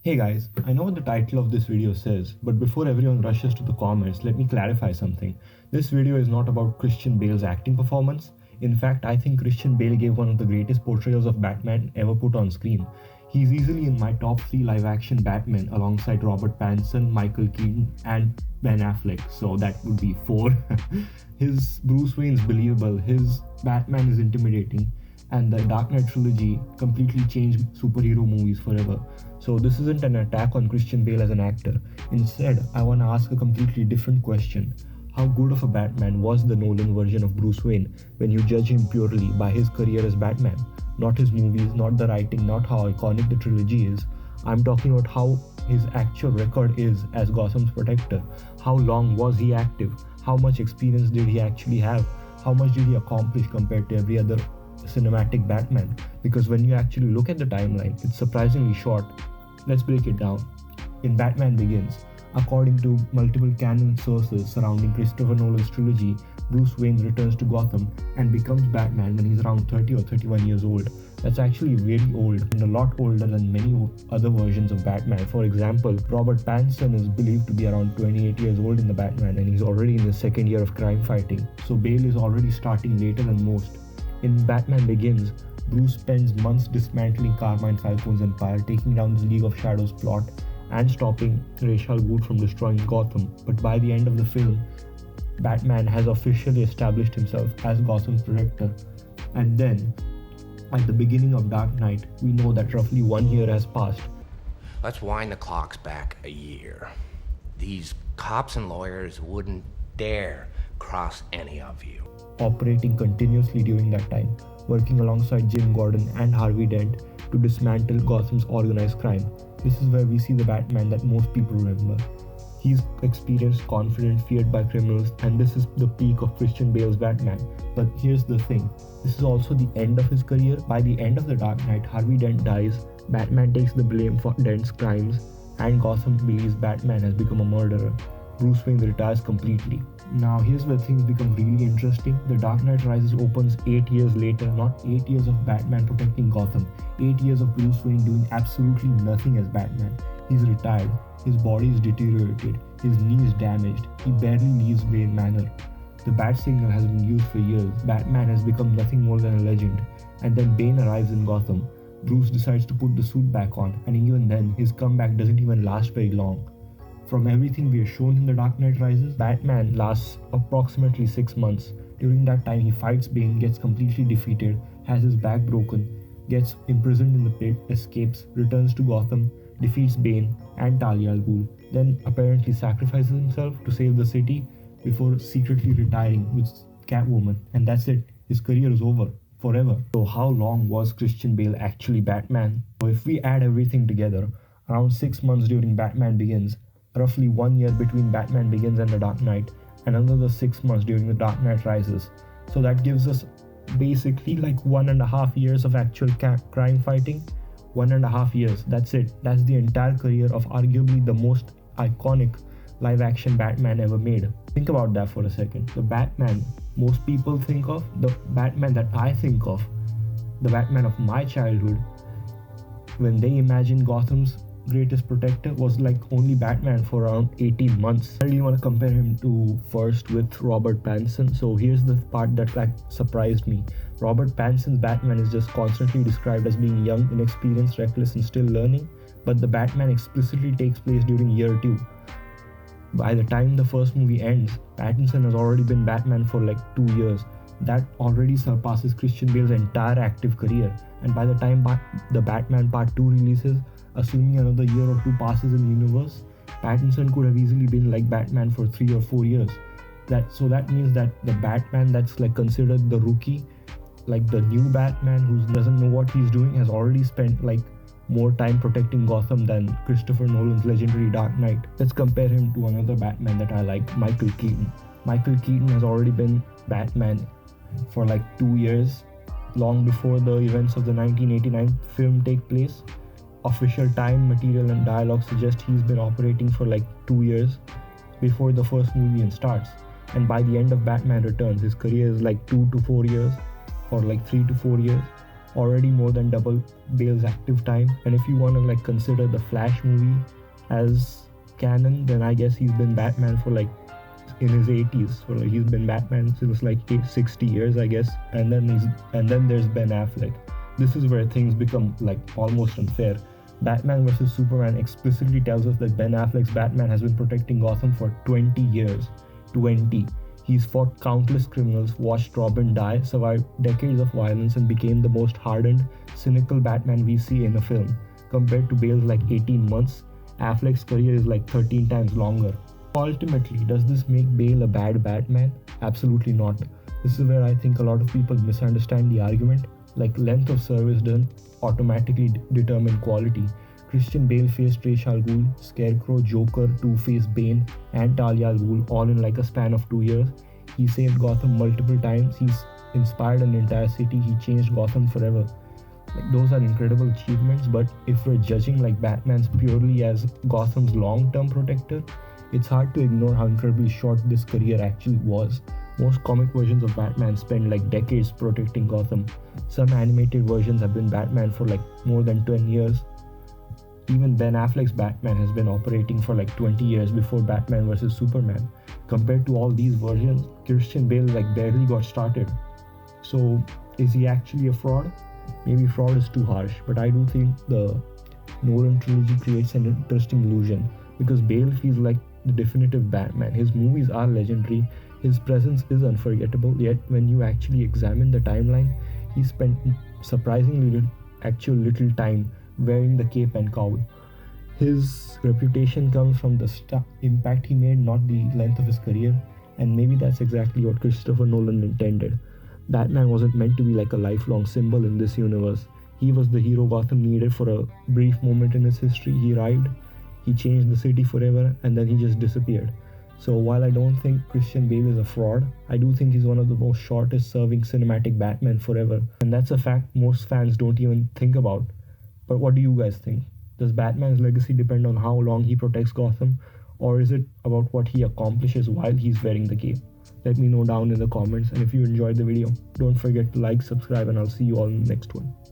Hey guys, I know what the title of this video says, but before everyone rushes to the comments, let me clarify something. This video is not about Christian Bale's acting performance. In fact, I think Christian Bale gave one of the greatest portrayals of Batman ever put on screen. He's easily in my top 3 live action Batman alongside Robert Pattinson, Michael Keaton, and Ben Affleck, so that would be 4. His Bruce Wayne is believable, his Batman is intimidating, and the Dark Knight trilogy completely changed superhero movies forever. So this isn't an attack on Christian Bale as an actor. Instead, I want to ask a completely different question. How good of a Batman was the Nolan version of Bruce Wayne when you judge him purely by his career as Batman? Not his movies, not the writing, not how iconic the trilogy is. I'm talking about how his actual record is as Gotham's protector. How long was he active? How much experience did he actually have? How much did he accomplish compared to every other cinematic Batman? Because when you actually look at the timeline, it's surprisingly short. Let's break it down. In Batman Begins, according to multiple canon sources surrounding Christopher Nolan's trilogy, Bruce Wayne returns to Gotham and becomes Batman when he's around 30 or 31 years old. That's actually very old and a lot older than many other versions of Batman. For example, Robert Pattinson is believed to be around 28 years old in the Batman and he's already in his second year of crime fighting. So Bale is already starting later than most. In Batman Begins, Bruce spends months dismantling Carmine Falcone's empire, taking down the League of Shadows plot, and stopping Ra's al Ghul from destroying Gotham. But by the end of the film, Batman has officially established himself as Gotham's protector. And then, at the beginning of Dark Knight, we know that roughly 1 year has passed. Let's wind the clocks back a year. These cops and lawyers wouldn't dare cross any of you. Operating continuously during that time, working alongside Jim Gordon and Harvey Dent to dismantle Gotham's organized crime. This is where we see the Batman that most people remember. He's experienced, confident, feared by criminals, and this is the peak of Christian Bale's Batman. But here's the thing, this is also the end of his career. By the end of The Dark Knight, Harvey Dent dies, Batman takes the blame for Dent's crimes, and Gotham believes Batman has become a murderer. Bruce Wayne retires completely. Now here's where things become really interesting. The Dark Knight Rises opens 8 years later, not 8 years of Batman protecting Gotham, 8 years of Bruce Wayne doing absolutely nothing as Batman. He's retired, his body is deteriorated, his knee is damaged, he barely leaves Wayne Manor. The bat signal has been used for years, Batman has become nothing more than a legend. And then Bane arrives in Gotham. Bruce decides to put the suit back on, and even then, his comeback doesn't even last very long. From everything we are shown in The Dark Knight Rises, Batman lasts approximately 6 months. During that time, he fights Bane, gets completely defeated, has his back broken, gets imprisoned in the pit, escapes, returns to Gotham, defeats Bane and Talia al Ghul, then apparently sacrifices himself to save the city before secretly retiring with Catwoman. And that's it. His career is over. Forever. So how long was Christian Bale actually Batman? So if we add everything together, around 6 months during Batman Begins, roughly 1 year between Batman Begins and The Dark Knight, and another 6 months during The Dark Knight Rises. So that gives us basically like 1.5 years of actual crime fighting. 1.5 years, that's it. That's the entire career of arguably the most iconic live action Batman ever made. Think about that for a second. The Batman most people think of, the Batman that I think of, the Batman of my childhood, when they imagine Gotham's greatest protector, was like only Batman for around 18 months. I really want to compare him to first with Robert Pattinson. So here's the part that surprised me. Robert Pattinson's Batman is just constantly described as being young, inexperienced, reckless, and still learning, but the Batman explicitly takes place during year 2. By the time the first movie ends, Pattinson has already been Batman for like 2 years. That already surpasses Christian Bale's entire active career. And by the time the Batman Part 2 releases, assuming another year or 2 passes in the universe, Pattinson could have easily been like Batman for 3 or 4 years. So that means that the Batman that's like considered the rookie, like the new Batman who doesn't know what he's doing, has already spent like more time protecting Gotham than Christopher Nolan's legendary Dark Knight. Let's compare him to another Batman that I like, Michael Keaton. Michael Keaton has already been Batman for like 2 years, long before the events of the 1989 film take place. Official time, material, and dialogue suggest he's been operating for like 2 years before the first movie even starts. And by the end of Batman Returns, his career is like 2 to 4 years, or like 3 to 4 years. already more than double Bale's active time. And if you want to like consider the Flash movie as canon, then I guess he's been Batman for like in his 80s. So like he's been Batman since like 60 years, I guess. And then there's Ben Affleck. This is where things become like almost unfair. Batman vs Superman explicitly tells us that Ben Affleck's Batman has been protecting Gotham for 20 years. 20. He's fought countless criminals, watched Robin die, survived decades of violence, and became the most hardened, cynical Batman we see in a film. Compared to Bale's like 18 months, Affleck's career is like 13 times longer. Ultimately, does this make Bale a bad Batman? Absolutely not. This is where I think a lot of people misunderstand the argument. Like, length of service doesn't automatically determine quality. Christian Bale faced Ra's al Ghul, Scarecrow, Joker, Two-Face, Bane, and Talia al Ghul all in like a span of 2 years. He saved Gotham multiple times. He's inspired an entire city. He changed Gotham forever. Like, those are incredible achievements, but if we're judging like Batman's purely as Gotham's long-term protector, it's hard to ignore how incredibly short this career actually was. Most comic versions of Batman spend like decades protecting Gotham. Some animated versions have been Batman for like more than 10 years. Even Ben Affleck's Batman has been operating for like 20 years before Batman vs Superman. Compared to all these versions, Christian Bale like barely got started. So is he actually a fraud? Maybe fraud is too harsh, but I do think the Nolan trilogy creates an interesting illusion because Bale feels like the definitive Batman. His movies are legendary, his presence is unforgettable, yet when you actually examine the timeline, he spent surprisingly little time wearing the cape and cowl. His reputation comes from the impact he made, not the length of his career, and maybe that's exactly what Christopher Nolan intended. Batman wasn't meant to be like a lifelong symbol in this universe. He was the hero Gotham needed for a brief moment in its history. He arrived, he changed the city forever, and then he just disappeared. So while I don't think Christian Bale is a fraud, I do think he's one of the most shortest serving cinematic Batman forever. And that's a fact most fans don't even think about. But what do you guys think? Does Batman's legacy depend on how long he protects Gotham? Or is it about what he accomplishes while he's wearing the cape? Let me know down in the comments. And if you enjoyed the video, don't forget to like, subscribe, and I'll see you all in the next one.